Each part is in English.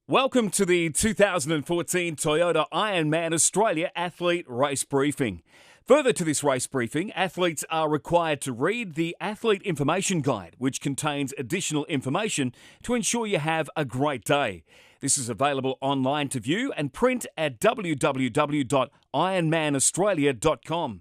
Welcome to the 2014 Toyota IRONMAN Australia Athlete Race Briefing. Further to this race briefing, athletes are required to read the Athlete Information Guide, which contains additional information to ensure you have a great day. This is available online to view and print at www.ironmanaustralia.com.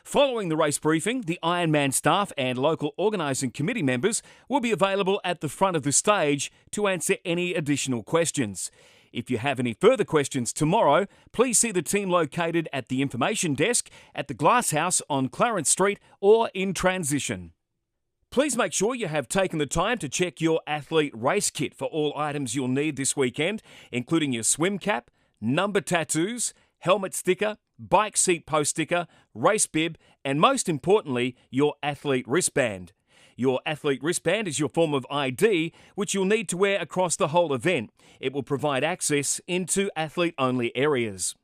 Following the race briefing, the Ironman staff and local organising committee members will be available at the front of the stage to answer any additional questions. If you have any further questions tomorrow, please see the team located at the information desk at the Glass House on Clarence Street or in transition. Please make sure you have taken the time to check your athlete race kit for all items you'll need this weekend, including your swim cap, number tattoos, helmet sticker, bike seat post sticker, race bib, and most importantly, your athlete wristband. Your athlete wristband is your form of ID, which you'll need to wear across the whole event. It will provide access into athlete-only areas.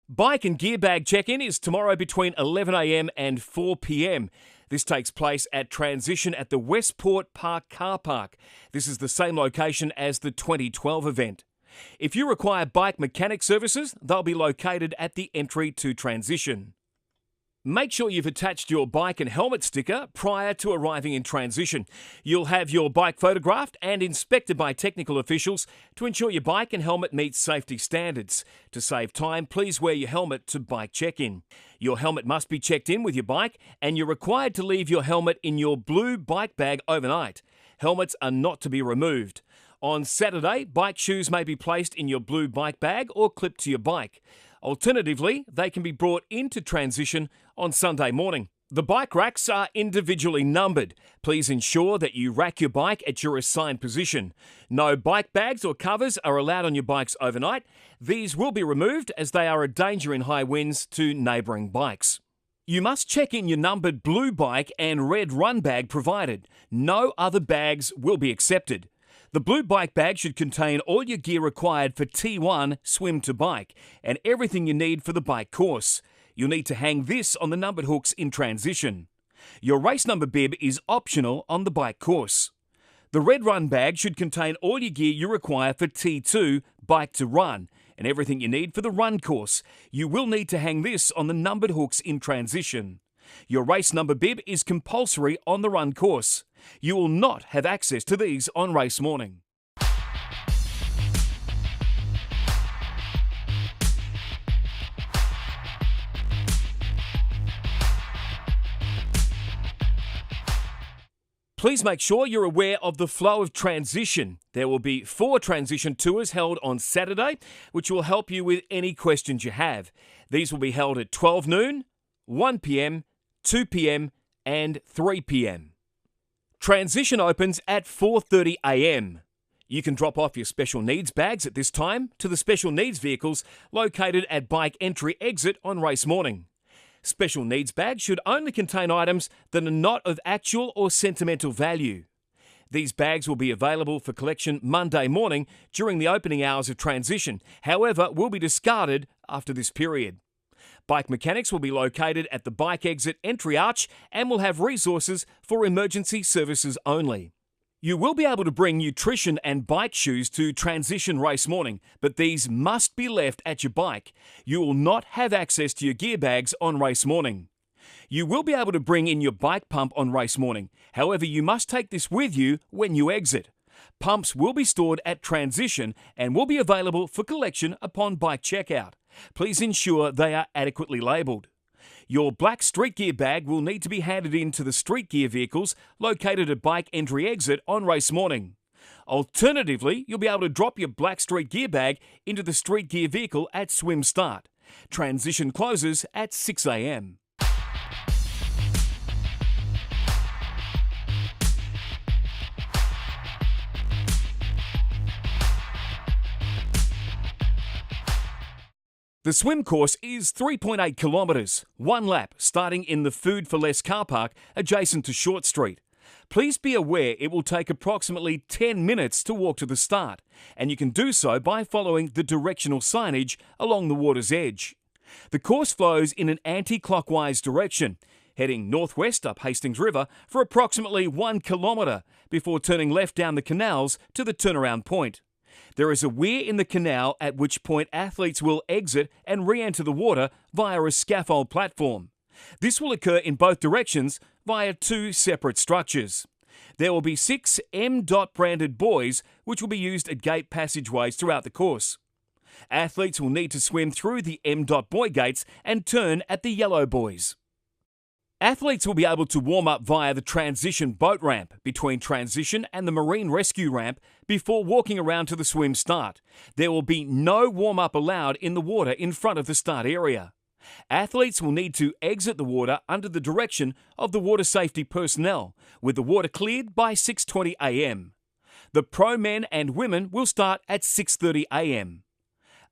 Bike and gear bag check-in is tomorrow between 11 a.m. and 4 p.m. This takes place at Transition at the Westport Park car park. This is the same location as the 2012 event. If you require bike mechanic services, they'll be located at the entry to Transition. Make sure you've attached your bike and helmet sticker prior to arriving in Transition. You'll have your bike photographed and inspected by technical officials to ensure your bike and helmet meet safety standards. To save time, please wear your helmet to bike check-in. Your helmet must be checked in with your bike, and you're required to leave your helmet in your blue bike bag overnight. Helmets are not to be removed. On Saturday, bike shoes may be placed in your blue bike bag or clipped to your bike. Alternatively, they can be brought into Transition on Sunday morning. The bike racks are individually numbered. Please ensure that you rack your bike at your assigned position. No bike bags or covers are allowed on your bikes overnight. These will be removed as they are a danger in high winds to neighbouring bikes. You must check in your numbered blue bike and red run bag provided. No other bags will be accepted. The blue bike bag should contain all your gear required for T1 swim to bike and everything you need for the bike course. You'll need to hang this on the numbered hooks in Transition. Your race number bib is optional on the bike course. The red run bag should contain all your gear you require for T2 bike to run and everything you need for the run course. You will need to hang this on the numbered hooks in Transition. Your race number bib is compulsory on the run course. You will not have access to these on race morning. Please make sure you're aware of the flow of Transition. There will be 4 Transition tours held on Saturday, which will help you with any questions you have. These will be held at 12 noon, 1 p.m, 2 p.m, and 3 p.m. Transition opens at 4:30 a.m. You can drop off your special needs bags at this time to the special needs vehicles located at bike entry exit on race morning. Special needs bags should only contain items that are not of actual or sentimental value. These bags will be available for collection Monday morning during the opening hours of Transition, however, will be discarded after this period. Bike mechanics will be located at the bike exit entry arch and will have resources for emergency services only. You will be able to bring nutrition and bike shoes to Transition race morning, but these must be left at your bike. You will not have access to your gear bags on race morning. You will be able to bring in your bike pump on race morning. However, you must take this with you when you exit. Pumps will be stored at Transition and will be available for collection upon bike checkout. Please ensure they are adequately labelled. Your black street gear bag will need to be handed in to the street gear vehicles located at bike entry exit on race morning. Alternatively, you'll be able to drop your black street gear bag into the street gear vehicle at swim start. Transition closes at 6 a.m. The swim course is 3.8 kilometres, 1 lap, starting in the Food for Less car park adjacent to Short Street. Please be aware it will take approximately 10 minutes to walk to the start, and you can do so by following the directional signage along the water's edge. The course flows in an anti-clockwise direction, heading northwest up Hastings River for approximately 1 kilometre before turning left down the canals to the turnaround point. There is a weir in the canal at which point athletes will exit and re-enter the water via a scaffold platform. This will occur in both directions via 2 separate structures. There will be 6 M-Dot branded buoys which will be used at gate passageways throughout the course. Athletes will need to swim through the M-Dot buoy gates and turn at the yellow buoys. Athletes will be able to warm up via the transition boat ramp between transition and the marine rescue ramp before walking around to the swim start. There will be no warm-up allowed in the water in front of the start area. Athletes will need to exit the water under the direction of the water safety personnel, with the water cleared by 6:20 a.m. The pro men and women will start at 6:30 a.m.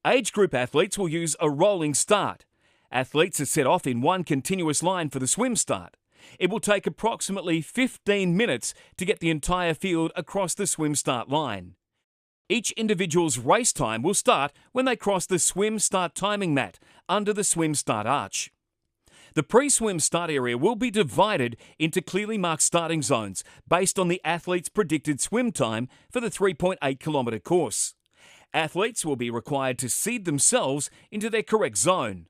Age group athletes will use a rolling start. Athletes are set off in one continuous line for the swim start. It will take approximately 15 minutes to get the entire field across the swim start line. Each individual's race time will start when they cross the swim start timing mat under the swim start arch. The pre-swim start area will be divided into clearly marked starting zones based on the athlete's predicted swim time for the 3.8 kilometre course. Athletes will be required to seed themselves into their correct zone.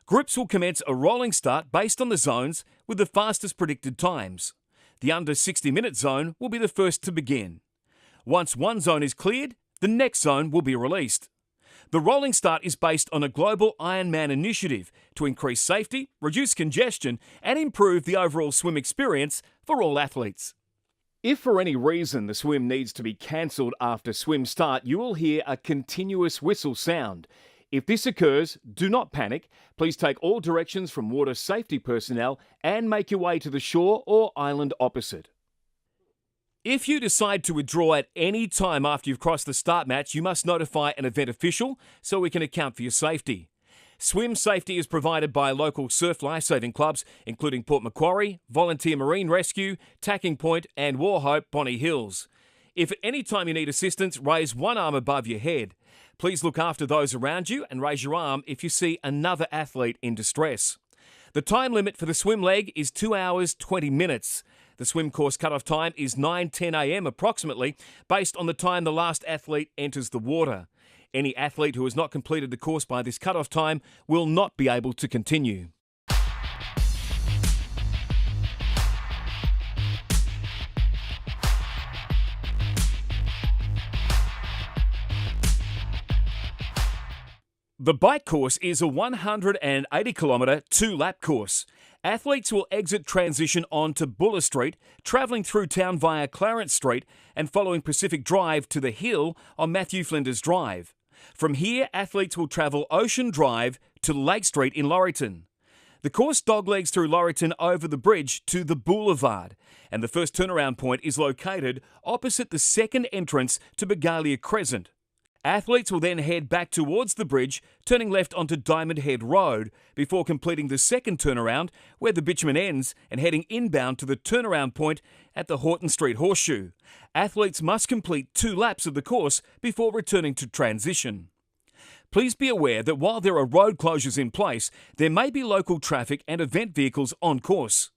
Groups will commence a rolling start based on the zones with the fastest predicted times. The under 60-minute zone will be the first to begin. Once one zone is cleared, the next zone will be released. The rolling start is based on a global IRONMAN initiative to increase safety, reduce congestion, and improve the overall swim experience for all athletes. If for any reason the swim needs to be cancelled after swim start, you will hear a continuous whistle sound. If this occurs, do not panic. Please take all directions from water safety personnel and make your way to the shore or island opposite. If you decide to withdraw at any time after you've crossed the start match, you must notify an event official so we can account for your safety. Swim safety is provided by local surf lifesaving clubs, including Port Macquarie, Volunteer Marine Rescue, Tacking Point and Warhope Bonny Hills. If at any time you need assistance, raise one arm above your head. Please look after those around you and raise your arm if you see another athlete in distress. The time limit for the swim leg is 2 hours 20 minutes. The swim course cut-off time is 9:10 a.m. approximately, based on the time the last athlete enters the water. Any athlete who has not completed the course by this cut-off time will not be able to continue. The bike course is a 180-kilometre 2-lap course. Athletes will exit transition onto Buller Street, travelling through town via Clarence Street and following Pacific Drive to the hill on Matthew Flinders Drive. From here, athletes will travel Ocean Drive to Lake Street in Laurieton. The course doglegs through Laurieton over the bridge to the Boulevard, and the first turnaround point is located opposite the second entrance to Begalia Crescent. Athletes will then head back towards the bridge, turning left onto Diamond Head Road, before completing the second turnaround where the bitumen ends and heading inbound to the turnaround point at the Horton Street Horseshoe. Athletes must complete 2 laps of the course before returning to transition. Please be aware that while there are road closures in place, there may be local traffic and event vehicles on course.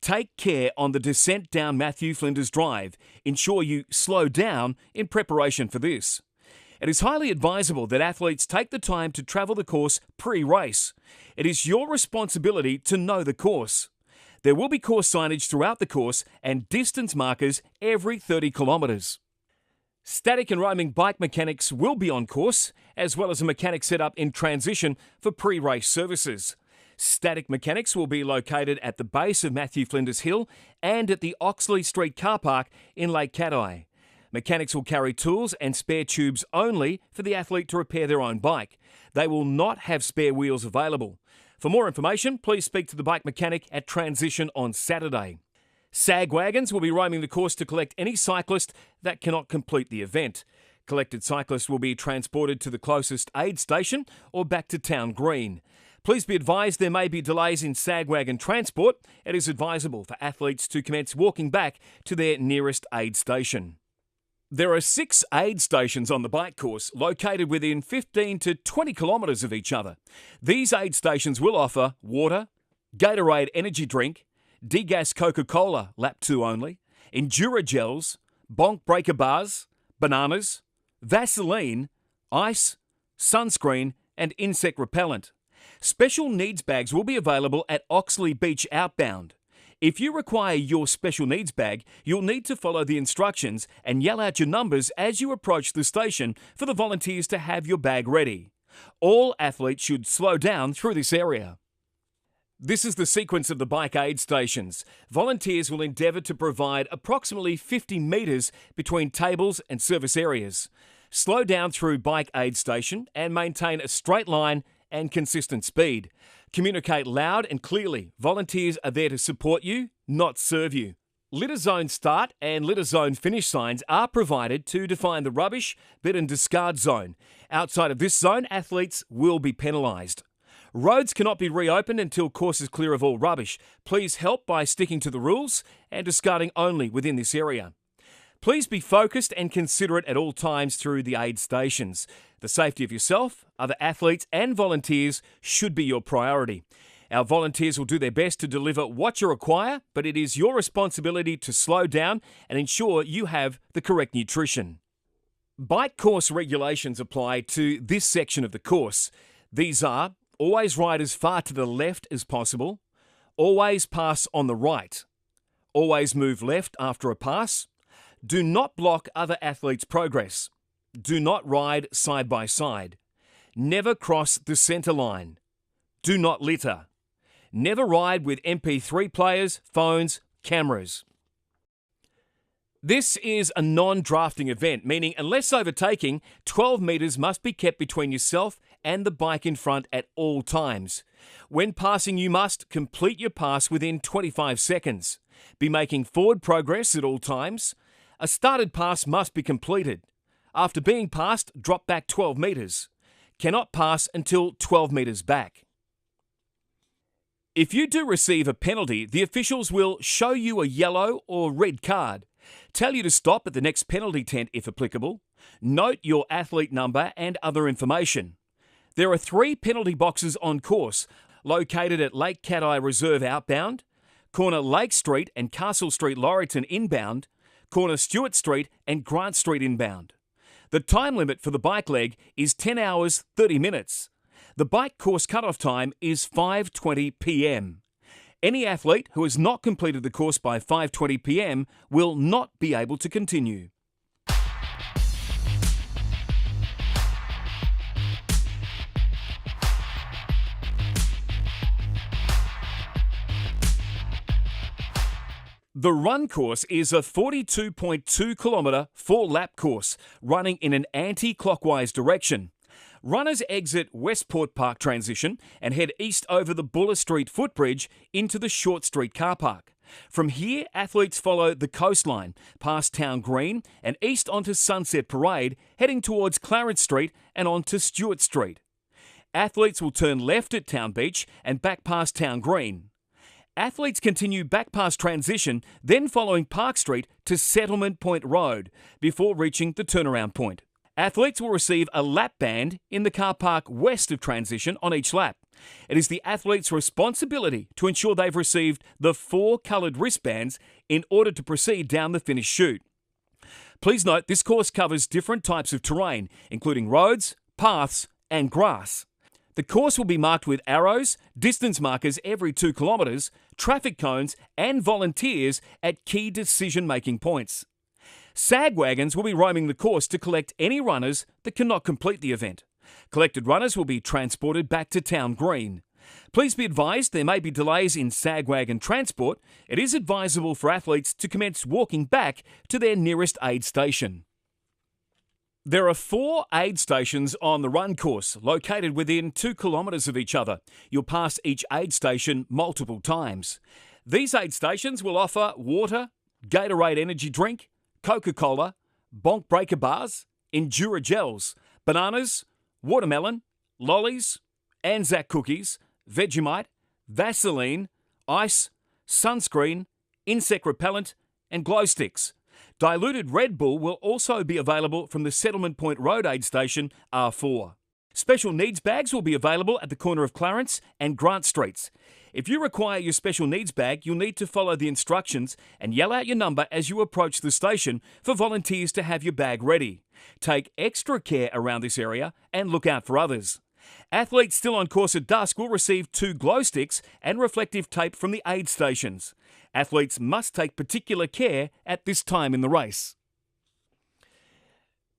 Take care on the descent down Matthew Flinders Drive. Ensure you slow down in preparation for this. It is highly advisable that athletes take the time to travel the course pre-race. It is your responsibility to know the course. There will be course signage throughout the course and distance markers every 30 kilometres. Static and roaming bike mechanics will be on course, as well as a mechanic set up in transition for pre-race services. Static mechanics will be located at the base of Matthew Flinders Hill and at the Oxley Street car park in Lake Cat-Eye. Mechanics will carry tools and spare tubes only for the athlete to repair their own bike. They will not have spare wheels available. For more information, please speak to the bike mechanic at transition on Saturday. SAG wagons will be roaming the course to collect any cyclist that cannot complete the event. Collected cyclists will be transported to the closest aid station or back to Town Green. Please be advised there may be delays in SAG wagon transport. It is advisable for athletes to commence walking back to their nearest aid station. There are 6 aid stations on the bike course located within 15 to 20 kilometres of each other. These aid stations will offer water, Gatorade energy drink, Degas Coca-Cola lap 2 only, Endura gels, Bonk breaker bars, bananas, Vaseline, ice, sunscreen, and insect repellent. Special needs bags will be available at Oxley Beach outbound. If you require your special needs bag, you'll need to follow the instructions and yell out your numbers as you approach the station for the volunteers to have your bag ready. All athletes should slow down through this area. This is the sequence of the bike aid stations. Volunteers will endeavour to provide approximately 50 metres between tables and service areas. Slow down through bike aid station and maintain a straight line and consistent speed. Communicate loud and clearly. Volunteers are there to support you, not serve you. Litter zone start and litter zone finish signs are provided to define the rubbish, bin and discard zone. Outside of this zone, athletes will be penalised. Roads cannot be reopened until course is clear of all rubbish. Please help by sticking to the rules and discarding only within this area. Please be focused and considerate at all times through the aid stations. The safety of yourself, other athletes and volunteers should be your priority. Our volunteers will do their best to deliver what you require, but it is your responsibility to slow down and ensure you have the correct nutrition. Bike course regulations apply to this section of the course. These are: always ride as far to the left as possible, always pass on the right, always move left after a pass, do not block other athletes' progress, do not ride side by side, never cross the centre line, do not litter, never ride with MP3 players, phones, cameras. This is a non-drafting event, meaning unless overtaking, 12 metres must be kept between yourself and the bike in front at all times. When passing, you must complete your pass within 25 seconds. Be making forward progress at all times. A started pass must be completed. After being passed, drop back 12 metres. Cannot pass until 12 metres back. If you do receive a penalty, the officials will show you a yellow or red card, tell you to stop at the next penalty tent if applicable, note your athlete number and other information. There are 3 penalty boxes on course, located at Lake Cat-Eye Reserve outbound, corner Lake Street and Castle Street Laurieton inbound, corner Stewart Street and Grant Street inbound. The time limit for the bike leg is 10 hours 30 minutes. The bike course cut-off time is 5:20 p.m. Any athlete who has not completed the course by 5:20 p.m. will not be able to continue. The run course is a 42.2 kilometre 4-lap course running in an anti-clockwise direction. Runners exit Westport Park transition and head east over the Buller Street footbridge into the Short Street car park. From here, athletes follow the coastline, past Town Green and east onto Sunset Parade, heading towards Clarence Street and onto Stewart Street. Athletes will turn left at Town Beach and back past Town Green. Athletes continue back past Transition, then following Park Street to Settlement Point Road before reaching the turnaround point. Athletes will receive a lap band in the car park west of Transition on each lap. It is the athlete's responsibility to ensure they've received the 4 coloured wristbands in order to proceed down the finish chute. Please note this course covers different types of terrain, including roads, paths and grass. The course will be marked with arrows, distance markers every 2 kilometres, traffic cones and volunteers at key decision-making points. SAG wagons will be roaming the course to collect any runners that cannot complete the event. Collected runners will be transported back to Town Green. Please be advised there may be delays in SAG wagon transport. It is advisable for athletes to commence walking back to their nearest aid station. There are 4 aid stations on the run course, located within 2 kilometres of each other. You'll pass each aid station multiple times. These aid stations will offer water, Gatorade energy drink, Coca-Cola, Bonk Breaker bars, Endura gels, bananas, watermelon, lollies, Anzac cookies, Vegemite, Vaseline, ice, sunscreen, insect repellent, and glow sticks. Diluted Red Bull will also be available from the Settlement Point Road aid station R4. Special needs bags will be available at the corner of Clarence and Grant Streets. If you require your special needs bag, you'll need to follow the instructions and yell out your number as you approach the station for volunteers to have your bag ready. Take extra care around this area and look out for others. Athletes still on course at dusk will receive 2 glow sticks and reflective tape from the aid stations. Athletes must take particular care at this time in the race.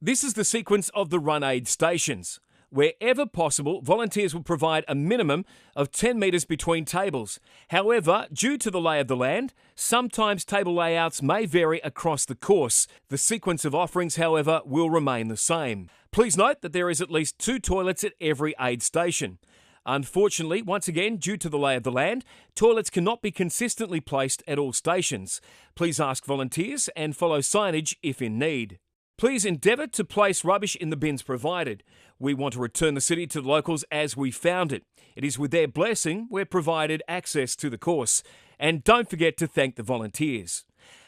This is the sequence of the run aid stations. Wherever possible, volunteers will provide a minimum of 10 metres between tables. However, due to the lay of the land, sometimes table layouts may vary across the course. The sequence of offerings, however, will remain the same. Please note that there is at least 2 toilets at every aid station. Unfortunately, once again, due to the lay of the land, toilets cannot be consistently placed at all stations. Please ask volunteers and follow signage if in need. Please endeavour to place rubbish in the bins provided. We want to return the city to the locals as we found it. It is with their blessing we're provided access to the course. And don't forget to thank the volunteers.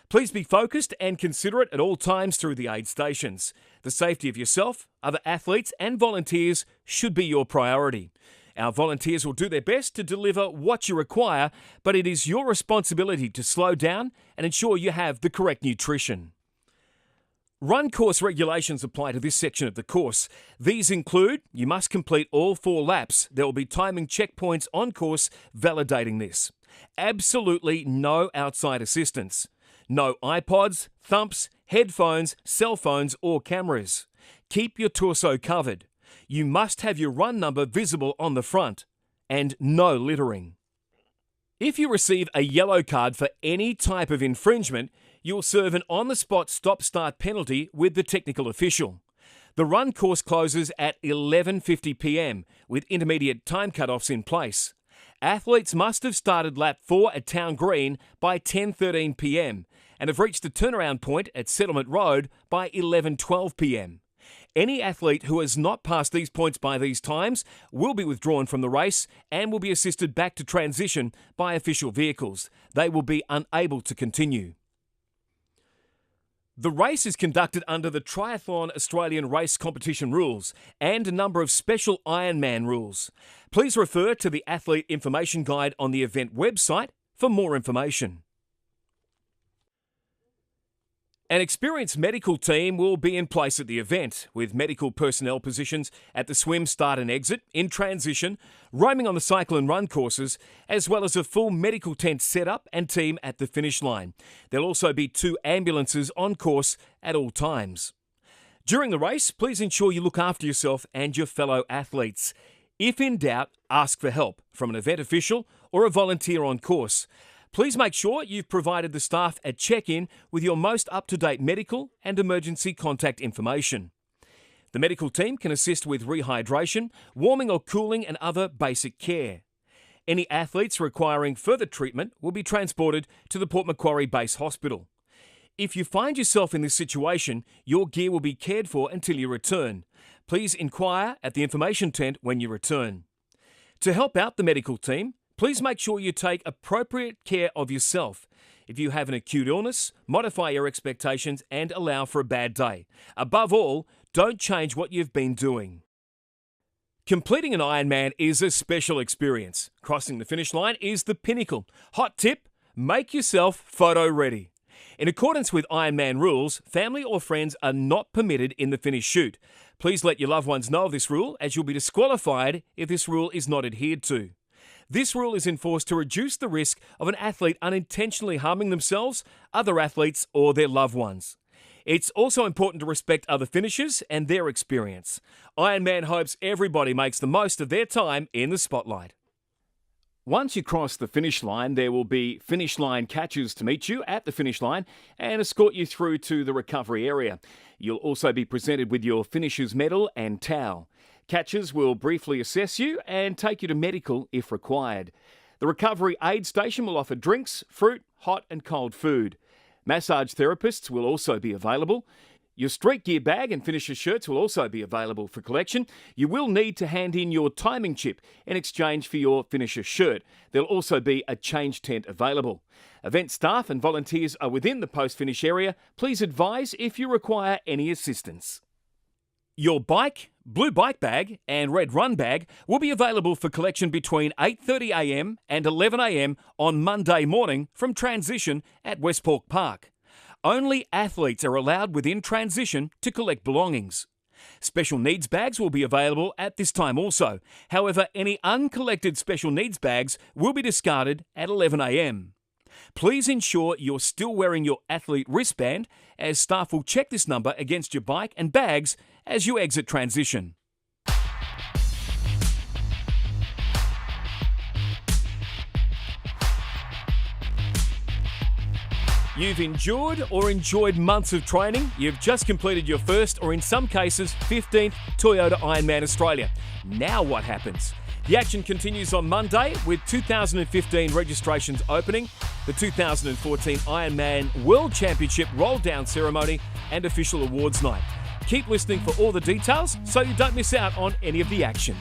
Please be focused and considerate at all times through the aid stations. The safety of yourself, other athletes and volunteers should be your priority. Our volunteers will do their best to deliver what you require, but it is your responsibility to slow down and ensure you have the correct nutrition. Run course regulations apply to this section of the course. These include, you must complete all 4 laps. There will be timing checkpoints on course validating this. Absolutely no outside assistance. No iPods, thumps, headphones, cell phones or cameras. Keep your torso covered. You must have your run number visible on the front. And no littering. If you receive a yellow card for any type of infringement, you'll serve an on-the-spot stop-start penalty with the technical official. The run course closes at 11:50 p.m. with intermediate time cutoffs in place. Athletes must have started lap 4 at Town Green by 10:13 p.m. and have reached the turnaround point at Settlement Road by 11:12 p.m. Any athlete who has not passed these points by these times will be withdrawn from the race and will be assisted back to transition by official vehicles. They will be unable to continue. The race is conducted under the Triathlon Australian Race Competition rules and a number of special Ironman rules. Please refer to the Athlete Information Guide on the event website for more information. An experienced medical team will be in place at the event, with medical personnel positions at the swim start and exit, in transition, roaming on the cycle and run courses, as well as a full medical tent setup and team at the finish line. There'll also be 2 ambulances on course at all times. During the race, please ensure you look after yourself and your fellow athletes. If in doubt, ask for help from an event official or a volunteer on course. Please make sure you've provided the staff at check-in with your most up-to-date medical and emergency contact information. The medical team can assist with rehydration, warming or cooling and other basic care. Any athletes requiring further treatment will be transported to the Port Macquarie Base Hospital. If you find yourself in this situation, your gear will be cared for until you return. Please inquire at the information tent when you return. To help out the medical team, please make sure you take appropriate care of yourself. If you have an acute illness, modify your expectations and allow for a bad day. Above all, don't change what you've been doing. Completing an Ironman is a special experience. Crossing the finish line is the pinnacle. Hot tip, make yourself photo ready. In accordance with Ironman rules, family or friends are not permitted in the finish chute. Please let your loved ones know of this rule, as you'll be disqualified if this rule is not adhered to. This rule is enforced to reduce the risk of an athlete unintentionally harming themselves, other athletes, or their loved ones. It's also important to respect other finishers and their experience. Ironman hopes everybody makes the most of their time in the spotlight. Once you cross the finish line, there will be finish line catchers to meet you at the finish line and escort you through to the recovery area. You'll also be presented with your finisher's medal and towel. Catchers will briefly assess you and take you to medical if required. The recovery aid station will offer drinks, fruit, hot and cold food. Massage therapists will also be available. Your street gear bag and finisher shirts will also be available for collection. You will need to hand in your timing chip in exchange for your finisher shirt. There'll also be a change tent available. Event staff and volunteers are within the post-finish area. Please advise if you require any assistance. Your bike, blue bike bag and red run bag will be available for collection between 8:30 a.m. and 11 a.m. on Monday morning from transition at Westport Park. Only athletes are allowed within transition to collect belongings. Special needs bags will be available at this time also. However, any uncollected special needs bags will be discarded at 11 a.m. Please ensure you're still wearing your athlete wristband, as staff will check this number against your bike and bags as you exit transition. You've endured or enjoyed months of training. You've just completed your first, or in some cases, 15th Toyota Ironman Australia. Now what happens? The action continues on Monday with 2015 registrations opening, the 2014 Ironman World Championship roll-down ceremony and official awards night. Keep listening for all the details so you don't miss out on any of the action.